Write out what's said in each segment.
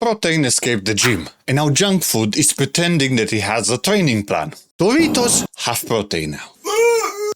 Protein escaped the gym, and now junk food is pretending that he has a training plan. Doritos have protein now.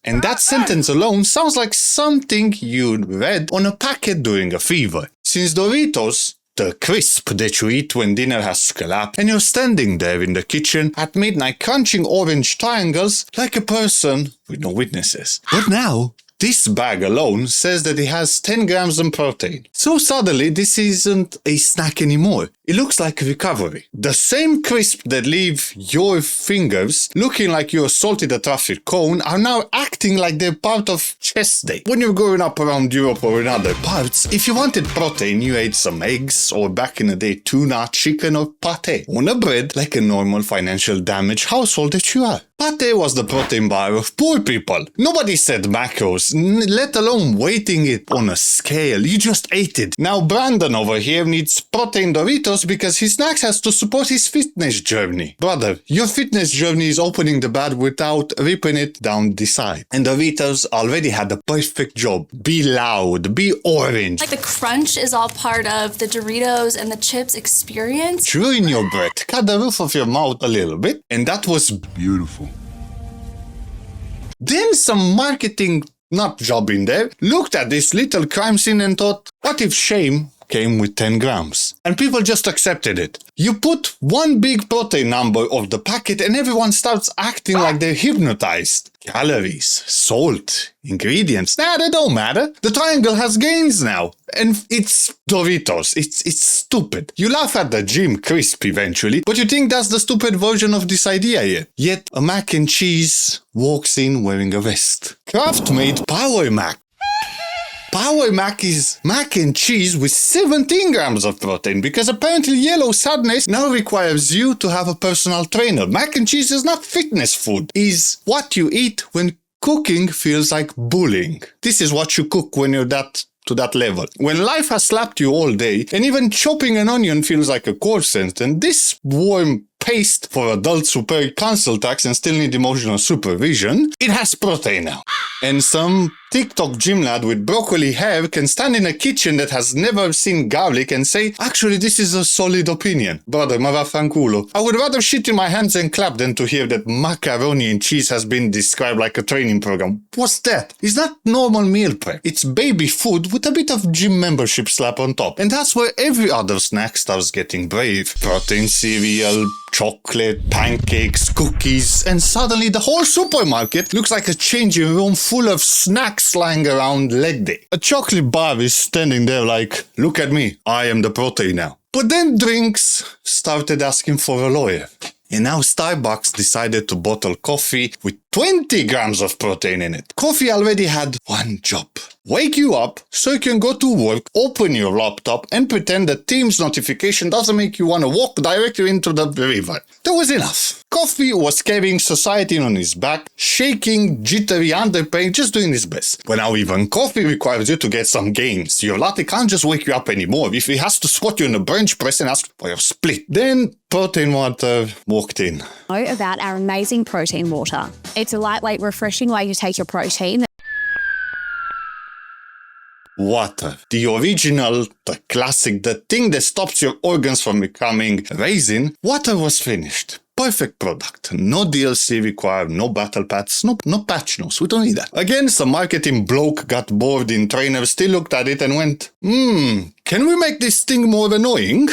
And that sentence alone sounds like something you'd read on a packet during a fever. Since Doritos, the crisp that you eat when dinner has collapsed, and you're standing there in the kitchen at midnight crunching orange triangles like a person with no witnesses. But now, this bag alone says that it has 10 grams of protein. So suddenly, this isn't a snack anymore. It looks like recovery. The same crisp that leave your fingers looking like you assaulted a traffic cone are now acting like they're part of chest day. When you're growing up around Europe or in other parts, if you wanted protein, you ate some eggs, or back in the day, tuna, chicken, or pate on a bread like a normal financial damage household that you are. Pate was the protein bar of poor people. Nobody said macros, let alone weighting it on a scale. You just ate it. Now Brandon over here needs protein Doritos because his snacks has to support his fitness journey. Brother, your fitness journey is opening the bag without ripping it down the side. And Doritos already had the perfect job. Be loud, be orange. Like the crunch is all part of the Doritos and the chips experience. Chew in your breath, cut the roof of your mouth a little bit, and that was beautiful. Then some marketing nut job in there looked at this little crime scene and thought, what if shame came with 10 grams? And people just accepted it. You put one big protein number of the packet and everyone starts acting like they're hypnotized. Calories, salt, ingredients, they don't matter. The triangle has gains now. And it's Doritos. It's stupid. You laugh at the gym crisp eventually, but you think that's the stupid version of this idea here. Yet a mac and cheese walks in wearing a vest. Kraft made Power Mac. Power Mac is mac and cheese with 17 grams of protein because apparently yellow sadness now requires you to have a personal trainer. Mac and cheese is not fitness food. It's what you eat when cooking feels like bullying. This is what you cook when you're to that level. When life has slapped you all day and even chopping an onion feels like a court sentence, this warm paste for adults who pay council tax and still need emotional supervision, it has protein now. And some TikTok gym lad with broccoli hair can stand in a kitchen that has never seen garlic and say, actually, this is a solid opinion. Brother, mavafanculo. I would rather shit in my hands and clap than to hear that macaroni and cheese has been described like a training program. What's that? It's not normal meal prep. It's baby food with a bit of gym membership slap on top. And that's where every other snack starts getting brave. Protein cereal, chocolate, pancakes, cookies, and suddenly the whole supermarket looks like a changing room full of snacks lying around leg day. A chocolate bar is standing there like, look at me, I am the protein now. But then drinks started asking for a lawyer. And now Starbucks decided to bottle coffee with 20 grams of protein in it. Coffee already had one job. Wake you up so you can go to work, open your laptop, and pretend that Teams notification doesn't make you want to walk directly into the river. That was enough. Coffee was carrying society on his back, shaking, jittery, underpaid, just doing his best. But now even coffee requires you to get some gains. Your latte can't just wake you up anymore. If it has to spot you in the bench press and ask for your split. Then protein water walked in. Know about our amazing protein water. It's a lightweight, refreshing way to take your protein. Water. The original, the classic, the thing that stops your organs from becoming raisin. Water was finished. Perfect product. No DLC required, no battle pads, no patch notes. We don't need that. Again, some marketing bloke got bored in trainers, still looked at it and went, can we make this thing more annoying?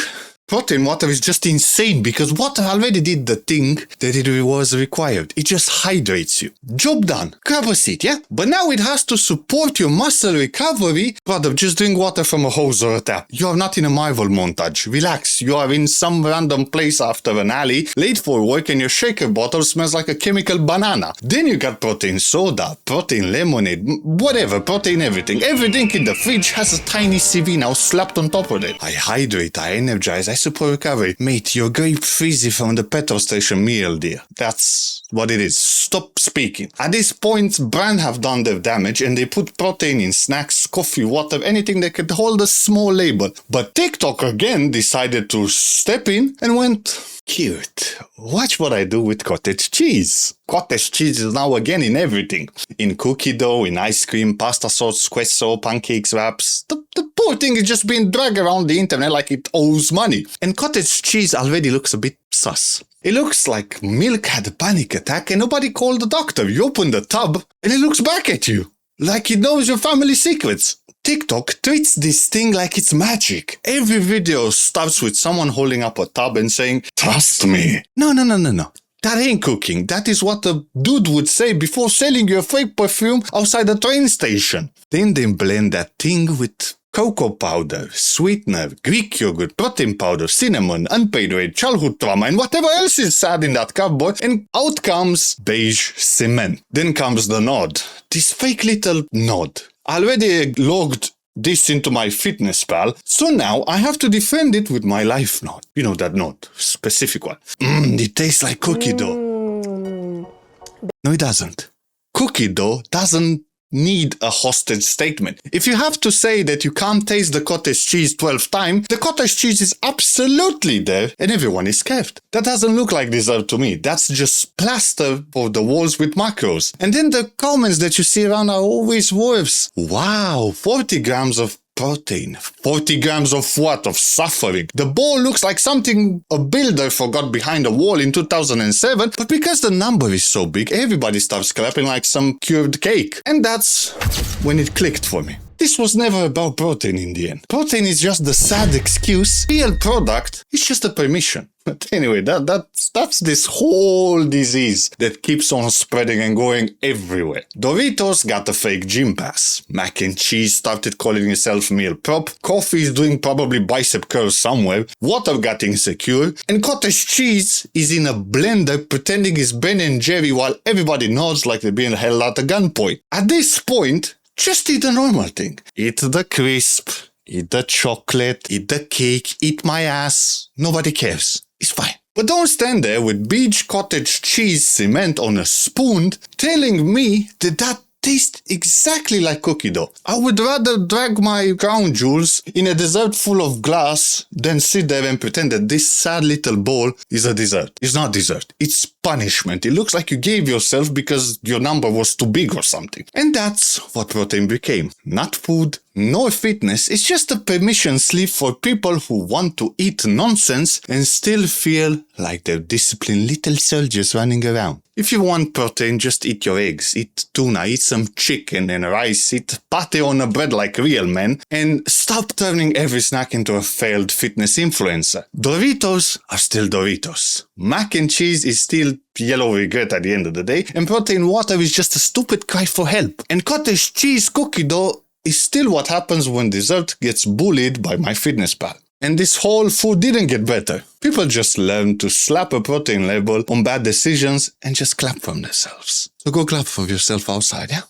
Protein water is just insane because water already did the thing that it was required. It just hydrates you. Job done. Grab a seat, yeah? But now it has to support your muscle recovery. Brother, just drink water from a hose or a tap. You are not in a Marvel montage. Relax. You are in some random place after an alley, late for work, and your shaker bottle smells like a chemical banana. Then you got protein soda, protein lemonade, whatever, protein everything. Every drink in the fridge has a tiny CV now slapped on top of it. I hydrate, I energize, I support recovery. Mate, your grape fizzy from the petrol station meal, dear. That's what it is. Stop speaking. At this point, brands have done their damage and they put protein in snacks, coffee, water, anything that could hold a small label. But TikTok again decided to step in and went, cute. Watch what I do with cottage cheese. Cottage cheese is now again in everything. In cookie dough, in ice cream, pasta sauce, queso, pancakes, wraps. The poor thing is just being dragged around the internet like it owes money. And cottage cheese already looks a bit sus. It looks like milk had a panic attack and nobody called the doctor. You open the tub and it looks back at you. Like it knows your family secrets. TikTok treats this thing like it's magic. Every video starts with someone holding up a tub and saying, trust me. No. That ain't cooking. That is what a dude would say before selling you a fake perfume outside a train station. Then they blend that thing with cocoa powder, sweetener, Greek yogurt, protein powder, cinnamon, unpaid rate, childhood trauma, and whatever else is sad in that cupboard, and out comes beige cement. Then comes the nod. This fake little nod. I already logged this into my fitness pal, so now I have to defend it with my life nod. You know that nod, specific one. It tastes like cookie dough. No, it doesn't. Cookie dough doesn't need a hostage statement. If you have to say that you can't taste the cottage cheese 12 times, the cottage cheese is absolutely there and everyone is scared. That doesn't look like dessert to me. That's just plaster for the walls with macros. And then the comments that you see around are always worse. Wow, 40 grams of protein. 40 grams of what? Of suffering. The bowl looks like something a builder forgot behind a wall in 2007, but because the number is so big, everybody starts clapping like some cured cake. And that's when it clicked for me. This was never about protein in the end. Protein is just the sad excuse. Real product is just a permission. But anyway, that's this whole disease that keeps on spreading and going everywhere. Doritos got a fake gym pass. Mac and cheese started calling itself meal prop. Coffee is doing probably bicep curls somewhere. Water got insecure. And cottage cheese is in a blender pretending it's Ben and Jerry while everybody nods like they're being held at a gunpoint. At this point, just eat the normal thing. Eat the crisp, eat the chocolate, eat the cake, eat my ass. Nobody cares. It's fine. But don't stand there with beach cottage cheese cement on a spoon telling me that tastes exactly like cookie dough. I would rather drag my crown jewels in a dessert full of glass than sit there and pretend that this sad little bowl is a dessert. It's not dessert. It's punishment. It looks like you gave yourself because your number was too big or something. And that's what protein became. Not food, nor fitness. It's just a permission slip for people who want to eat nonsense and still feel like they're disciplined little soldiers running around. If you want protein, just eat your eggs, eat tuna, eat some chicken and rice, eat pate on a bread like real men, and stop turning every snack into a failed fitness influencer. Doritos are still Doritos. Mac and cheese is still yellow regret at the end of the day, and protein water is just a stupid cry for help. And cottage cheese cookie dough is still what happens when dessert gets bullied by my fitness pal. And this whole food didn't get better. People just learned to slap a protein label on bad decisions and just clap for themselves. So go clap for yourself outside, yeah?